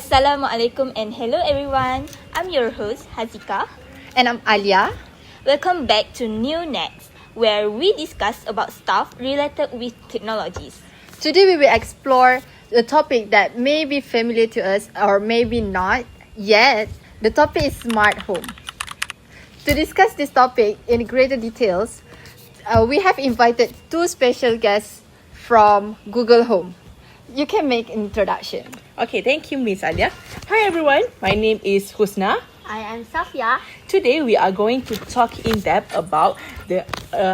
Assalamualaikum and hello everyone. I'm your host Hazika. And I'm Alia. Welcome back to New Next, where we discuss about stuff related with technologies. Today we will explore the topic that may be familiar to us or maybe not yet. The topic is smart home. To discuss this topic in greater details, we have invited two special guests from Google Home. You can make an introduction. Okay, thank you, Miss Alia. Hi everyone, my name is Husna. I am Safia. Today we are going to talk in depth about the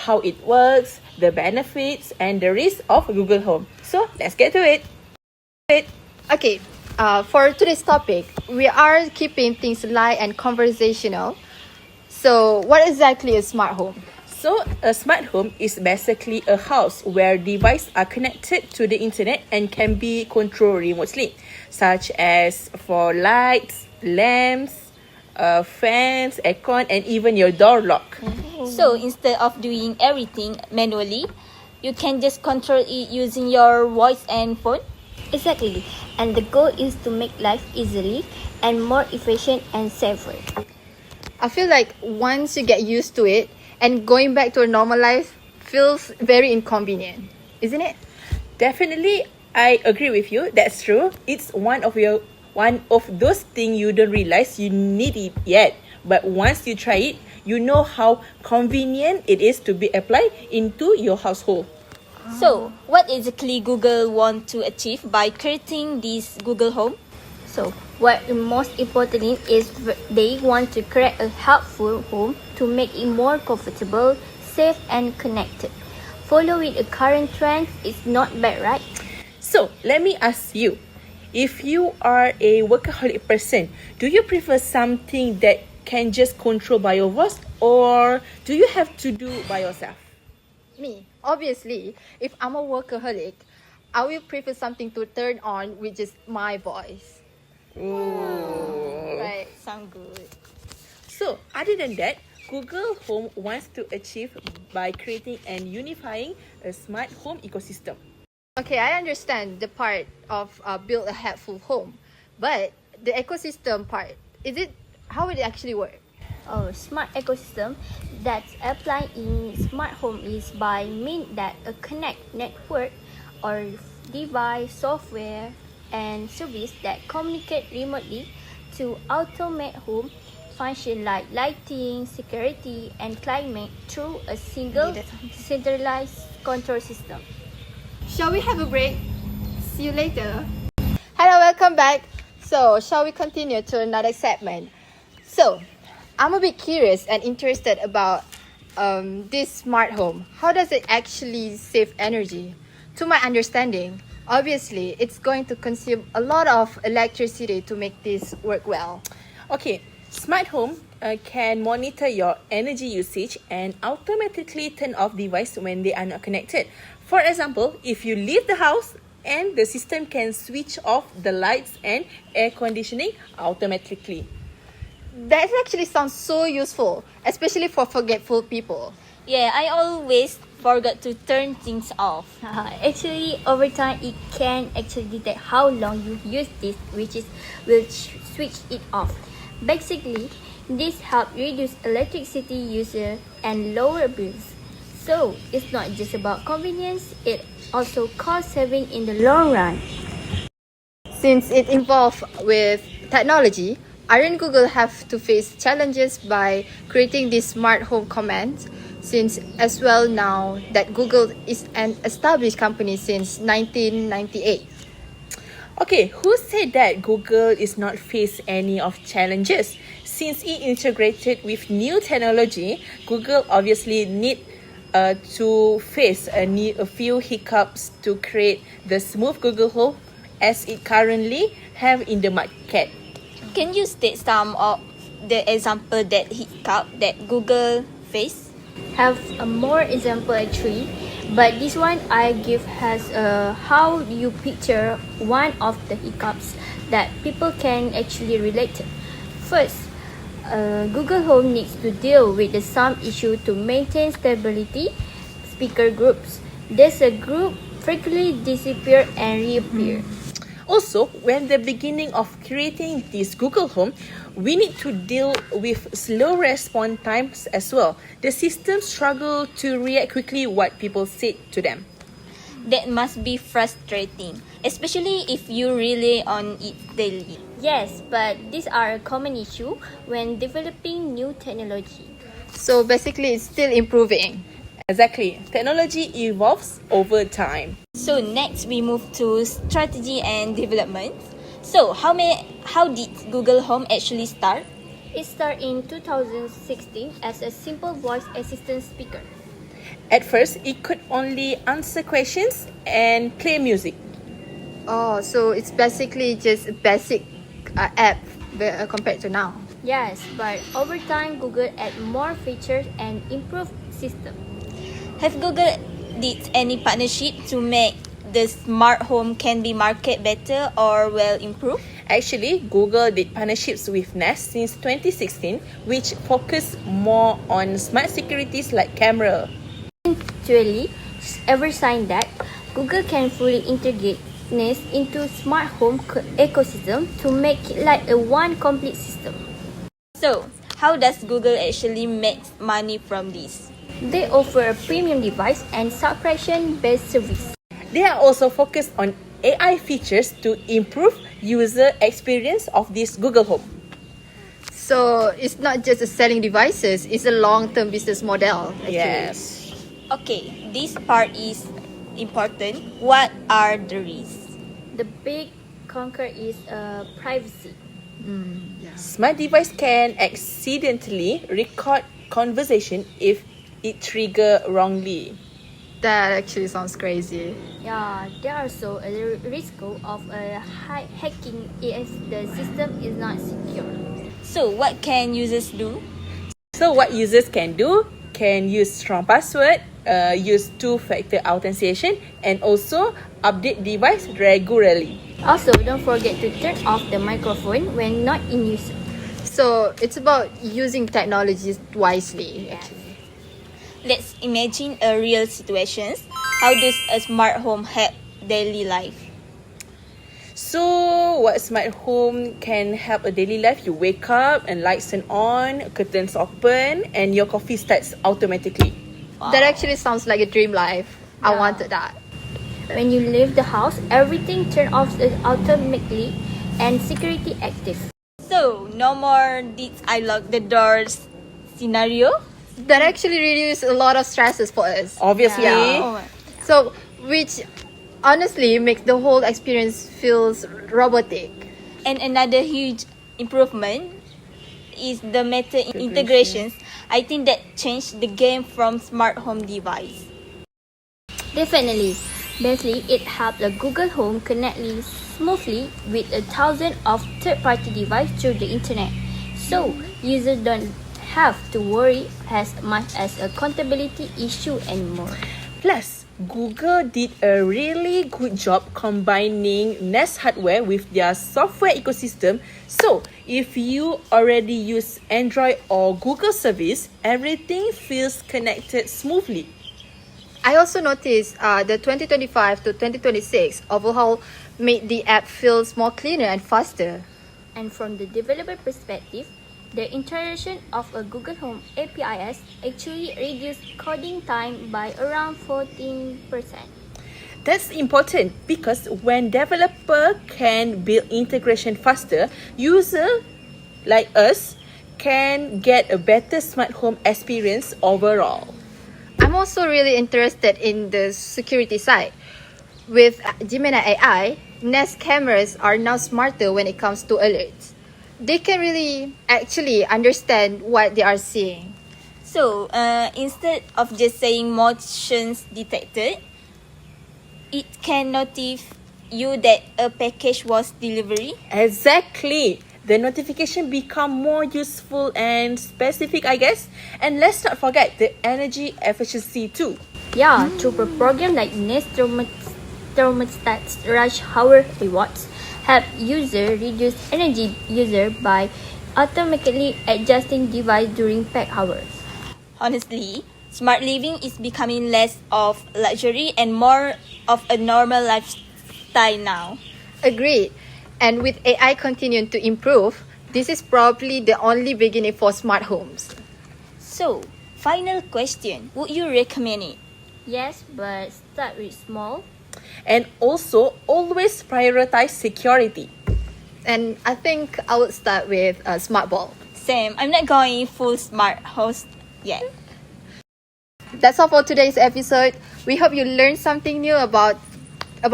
how it works, the benefits, and the risks of Google Home. So let's get to it. Okay, for today's topic, we are keeping things light and conversational. So, what exactly is smart home? So a smart home is basically a house where devices are connected to the internet and can be controlled remotely, such as for lights, lamps, fans, aircon, and even your door lock. So instead of doing everything manually, you can just control it using your voice and phone. Exactly, and the goal is to make life easily and more efficient and safer. I feel like once you get used to it, and going back to a normal life feels very inconvenient, isn't it? Definitely, I agree with you. That's true. It's one of those things you don't realize you need it yet. But once you try it, you know how convenient it is to be applied into your household. So, what exactly Google want to achieve by creating this Google Home? So, what most importantly is they want to create a helpful home to make it more comfortable, safe and connected. Following a current trend is not bad, right? So, let me ask you, if you are a workaholic person, do you prefer something that can just control by your voice, or do you have to do by yourself? Me, obviously, if I'm a workaholic, I will prefer something to turn on with just my voice. Right. Sound good. So, other than that, Google Home wants to achieve by creating and unifying a smart home ecosystem. Okay, I understand the part of build a helpful home, but the ecosystem part, how would it actually work? Smart ecosystem that's applied in smart home is by mean that a connect network or device, software, and service that communicate remotely to automate home function like lighting, security, and climate through a single centralized control system. Shall we have a break? See you later. Hello, welcome back. So, shall we continue to another segment? So, I'm a bit curious and interested about this smart home. How does it actually save energy? To my understanding, obviously, it's going to consume a lot of electricity to make this work well. Okay, smart home can monitor your energy usage and automatically turn off device when they are not connected. For example, if you leave the house and the system can switch off the lights and air conditioning automatically. That actually sounds so useful, especially for forgetful people. Yeah, I always forgot to turn things off. Actually, over time, it can actually detect how long you use this, will switch it off. Basically, this helps reduce electricity usage and lower bills. So, it's not just about convenience, it also cost saving in the long run. Since it involves with technology, aren't Google have to face challenges by creating these smart home commands? Since as well now that Google is an established company since 1998. Okay, who said that Google is not face any of challenges? Since it integrated with new technology, Google obviously need to face a few hiccups to create the smooth Google Home as it currently have in the market. Can you state some of the example that hiccup that Google faced? Have a more example actually, but this one I give has how you picture one of the hiccups that people can actually relate to. First, Google Home needs to deal with the sound issue to maintain stability. Speaker groups. There's a group frequently disappear and reappear. Also, when the beginning of creating this Google Home, we need to deal with slow response times as well. The system struggle to react quickly what people said to them. That must be frustrating, especially if you rely on it daily. Yes, but these are a common issue when developing new technology. So basically, it's still improving. Exactly. Technology evolves over time. So next we move to strategy and development. So how did Google Home actually start? It started in 2016 as a simple voice assistant speaker. At first, it could only answer questions and play music. Oh, so it's basically just a basic app compared to now. Yes, but over time Google added more features and improved system. Have Google did any partnership to make the smart home can be market better or well improved? Actually, Google did partnerships with Nest since 2016, which focus more on smart securities like camera. Actually, ever sign that Google can fully integrate Nest into smart home ecosystem to make it like a one complete system. So how does Google actually make money from this? They offer a premium device and subscription-based service. They are also focused on AI features to improve user experience of this Google Home. So it's not just a selling devices; it's a long-term business model. Actually. Yes. Okay, this part is important. What are the risks? The big conquer is privacy. Smart device can accidentally record conversation if it trigger wrongly. That actually sounds crazy. Yeah, there are also a risk of hacking if the system is not secure. So what can users do? So what users can do, can use strong password, use two-factor authentication, and also update device regularly. Also, don't forget to turn off the microphone when not in use. So it's about using technologies wisely. Actually. Let's imagine a real situation. How does a smart home help daily life? So what smart home can help a daily life? You wake up and lights turn on, curtains open, and your coffee starts automatically. That actually sounds like a dream life. I Yeah. wanted that. When you leave the house, everything turns off automatically and security active. So no more did I lock the doors scenario? That actually reduces a lot of stresses for us. Obviously, Oh my. So, which honestly makes the whole experience feels robotic. And another huge improvement is the meta integrations. I think that changed the game from smart home device. Definitely. Basically, it helps the Google Home connect smoothly with 1,000 of third-party devices through the internet. So, users don't have to worry as much as a compatibility issue anymore. plus Google did a really good job combining Nest hardware with their software ecosystem. So, if you already use Android or Google service, everything feels connected smoothly. I also noticed the 2025 to 2026 overhaul made the app feels more cleaner and faster. And from the developer perspective, the integration of a Google Home APIs actually reduced coding time by around 14%. That's important because when developer can build integration faster, user like us can get a better smart home experience overall. I'm also really interested in the security side. With Gemini AI, Nest cameras are now smarter when it comes to alerts. They can really actually understand what they are seeing. So instead of just saying motions detected, it can notify you that a package was delivered. Exactly. The notification become more useful and specific, I guess. And let's not forget the energy efficiency too. Yeah, through a program like Nest Thermostat Rush Hour Rewards, help user reduce energy user by automatically adjusting device during peak hours. Honestly, smart living is becoming less of luxury and more of a normal lifestyle now. Agreed. And with AI continuing to improve, this is probably the only beginning for smart homes. So, final question. Would you recommend it? Yes, but start with small. And also, always prioritize security. And I think I would start with a smart bulb. Same. I'm not going full smart host yet. That's all for today's episode. We hope you learned something new about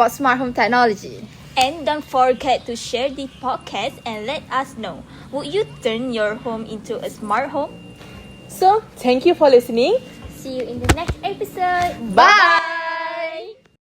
smart home technology. And don't forget to share the podcast and let us know. Would you turn your home into a smart home? So, thank you for listening. See you in the next episode. Bye!